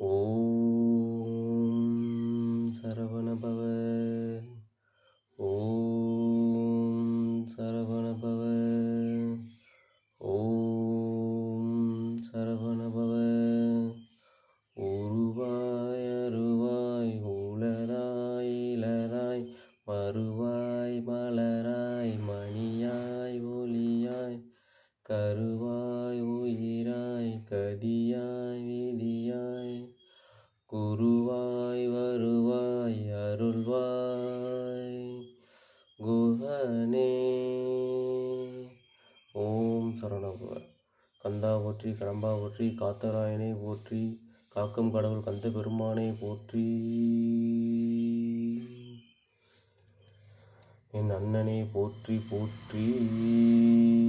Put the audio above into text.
ஓம் சரவணபவ. ஓம் சரவணபவ. ஓம் சரவணபவ. உருவாய் அருவாய் உளராய் இளராய் மறுவாய் மலராய் மணியாய் ஒளியாய் கருவாய் உயிராய் கதியாய் விதியாய் குருவாய் வருவாய் அருள்வாய் குஹனே. ஓம் சரவணபவ. கந்தா போற்றி, கடம்பா போற்றி, காத்தராயனை போற்றி, காக்கும் கடவுள் கந்த பெருமானை போற்றி. என் அண்ணனை போற்றி போற்றி.